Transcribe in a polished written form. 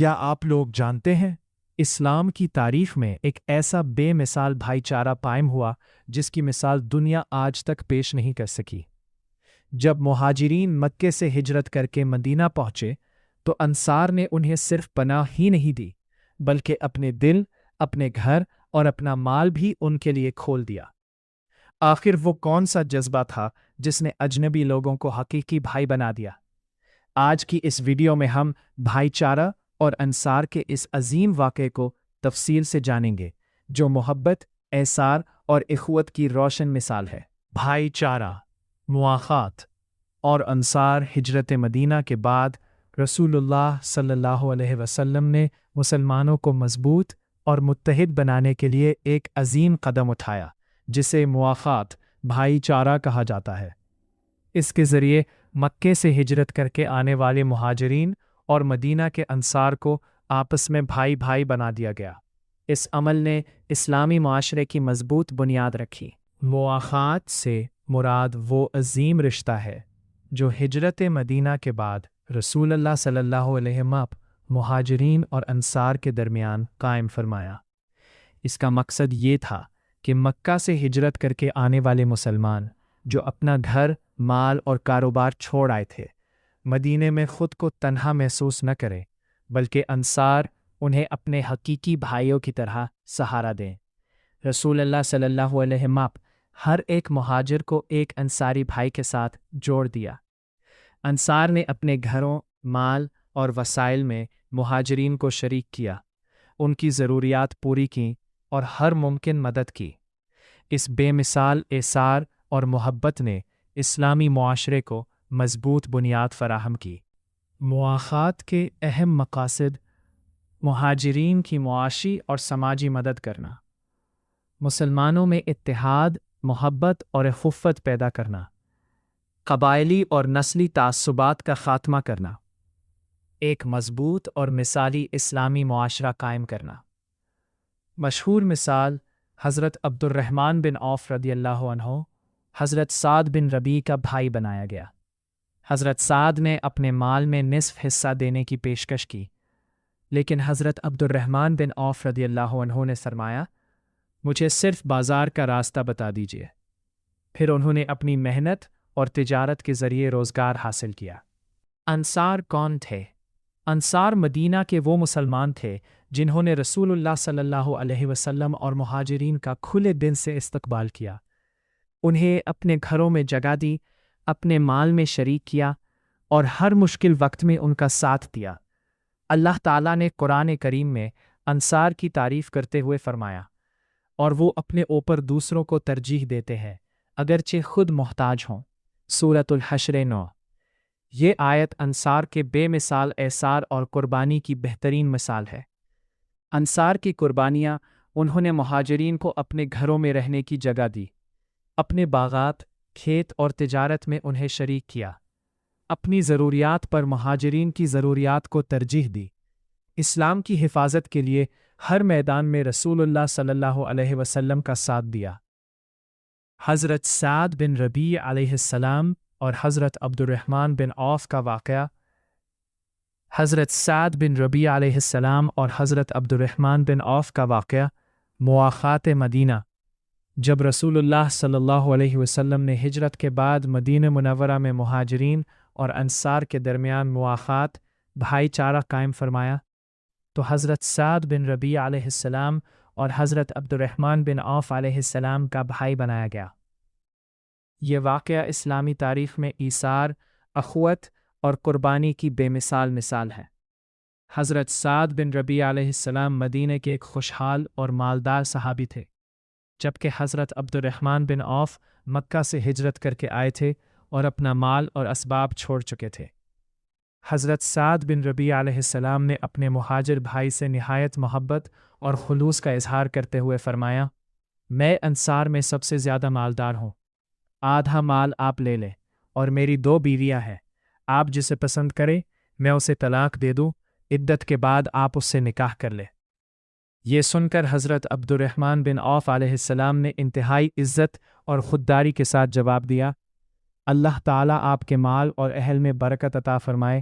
کیا آپ لوگ جانتے ہیں اسلام کی تاریخ میں ایک ایسا بے مثال بھائی چارہ قائم ہوا جس کی مثال دنیا آج تک پیش نہیں کر سکی۔ جب مہاجرین مکے سے ہجرت کر کے مدینہ پہنچے تو انصار نے انہیں صرف پناہ ہی نہیں دی بلکہ اپنے دل، اپنے گھر اور اپنا مال بھی ان کے لیے کھول دیا۔ آخر وہ کون سا جذبہ تھا جس نے اجنبی لوگوں کو حقیقی بھائی بنا دیا؟ آج کی اس ویڈیو میں ہم بھائی چارہ اور انصار کے اس عظیم واقعے کو تفصیل سے جانیں گے جو محبت، ایثار اور اخوت کی روشن مثال ہے۔ بھائی چارہ، مواخات اور انصار۔ ہجرت مدینہ کے بعد رسول اللہ صلی اللہ علیہ وسلم نے مسلمانوں کو مضبوط اور متحد بنانے کے لیے ایک عظیم قدم اٹھایا جسے مواخات، بھائی چارہ کہا جاتا ہے۔ اس کے ذریعے مکے سے ہجرت کر کے آنے والے مہاجرین اور مدینہ کے انصار کو آپس میں بھائی بھائی بنا دیا گیا۔ اس عمل نے اسلامی معاشرے کی مضبوط بنیاد رکھی۔ مواخات سے مراد وہ عظیم رشتہ ہے جو ہجرت مدینہ کے بعد رسول اللہ صلی اللہ علیہ وسلم، مہاجرین اور انصار کے درمیان قائم فرمایا۔ اس کا مقصد یہ تھا کہ مکہ سے ہجرت کر کے آنے والے مسلمان جو اپنا گھر، مال اور کاروبار چھوڑ آئے تھے، مدینے میں خود کو تنہا محسوس نہ کریں بلکہ انصار انہیں اپنے حقیقی بھائیوں کی طرح سہارا دیں۔ رسول اللہ صلی اللہ علیہ وسلم ہر ایک مہاجر کو ایک انصاری بھائی کے ساتھ جوڑ دیا۔ انصار نے اپنے گھروں، مال اور وسائل میں مہاجرین کو شریک کیا، ان کی ضروریات پوری کیں اور ہر ممکن مدد کی۔ اس بے مثال ایثار اور محبت نے اسلامی معاشرے کو مضبوط بنیاد فراہم کی۔ مواخات کے اہم مقاصد: مہاجرین کی معاشی اور سماجی مدد کرنا، مسلمانوں میں اتحاد، محبت اور اخوت پیدا کرنا، قبائلی اور نسلی تعصبات کا خاتمہ کرنا، ایک مضبوط اور مثالی اسلامی معاشرہ قائم کرنا۔ مشہور مثال حضرت عبد الرحمن بن عوف رضی اللہ عنہ حضرت سعد بن ربیع کا بھائی بنایا گیا۔ حضرت سعد نے اپنے مال میں نصف حصہ دینے کی پیشکش کی، لیکن حضرت عبد الرحمن بن عوف رضی اللہ عنہ نے فرمایا، مجھے صرف بازار کا راستہ بتا دیجیے۔ پھر انہوں نے اپنی محنت اور تجارت کے ذریعے روزگار حاصل کیا۔ انصار کون تھے؟ انصار مدینہ کے وہ مسلمان تھے جنہوں نے رسول اللہ صلی اللہ علیہ وسلم اور مہاجرین کا کھلے دل سے استقبال کیا، انہیں اپنے گھروں میں جگہ دی، اپنے مال میں شریک کیا اور ہر مشکل وقت میں ان کا ساتھ دیا۔ اللہ تعالیٰ نے قرآن کریم میں انصار کی تعریف کرتے ہوئے فرمایا، اور وہ اپنے اوپر دوسروں کو ترجیح دیتے ہیں اگرچہ خود محتاج ہوں۔ سورۃ الحشر 9۔ یہ آیت انصار کے بے مثال ایثار اور قربانی کی بہترین مثال ہے۔ انصار کی قربانیاں: انہوں نے مہاجرین کو اپنے گھروں میں رہنے کی جگہ دی، اپنے باغات، کھیت اور تجارت میں انہیں شریک کیا، اپنی ضروریات پر مہاجرین کی ضروریات کو ترجیح دی، اسلام کی حفاظت کے لیے ہر میدان میں رسول اللہ صلی اللہ علیہ وسلم کا ساتھ دیا۔ حضرت سعد بن ربیع علیہ السلام اور حضرت عبد الرحمن بن عوف کا واقعہ۔ حضرت سعد بن ربیع علیہ السلام اور حضرت عبد الرحمن بن عوف کا واقعہ۔ مواخات مدینہ۔ جب رسول اللہ صلی اللہ علیہ وسلم نے ہجرت کے بعد مدینہ منورہ میں مہاجرین اور انصار کے درمیان مواخات، بھائی چارہ قائم فرمایا تو حضرت سعد بن ربیع علیہ السلام اور حضرت عبد الرحمن بن عوف علیہ السلام کا بھائی بنایا گیا۔ یہ واقعہ اسلامی تاریخ میں ایثار، اخوت اور قربانی کی بے مثال ہے۔ حضرت سعد بن ربیع علیہ السلام مدینہ کے ایک خوشحال اور مالدار صحابی تھے، جبکہ حضرت عبد الرحمن بن عوف مکہ سے ہجرت کر کے آئے تھے اور اپنا مال اور اسباب چھوڑ چکے تھے۔ حضرت سعد بن ربیع علیہ السلام نے اپنے مہاجر بھائی سے نہایت محبت اور خلوص کا اظہار کرتے ہوئے فرمایا، میں انصار میں سب سے زیادہ مالدار ہوں، آدھا مال آپ لے لیں، اور میری 2 بیویاں ہیں، آپ جسے پسند کریں میں اسے طلاق دے دوں، عدت کے بعد آپ اس سے نکاح کر لیں۔ یہ سن کر حضرت عبد الرحمن بن عوف علیہ السلام نے انتہائی عزت اور خودداری کے ساتھ جواب دیا، اللہ تعالیٰ آپ کے مال اور اہل میں برکت عطا فرمائے،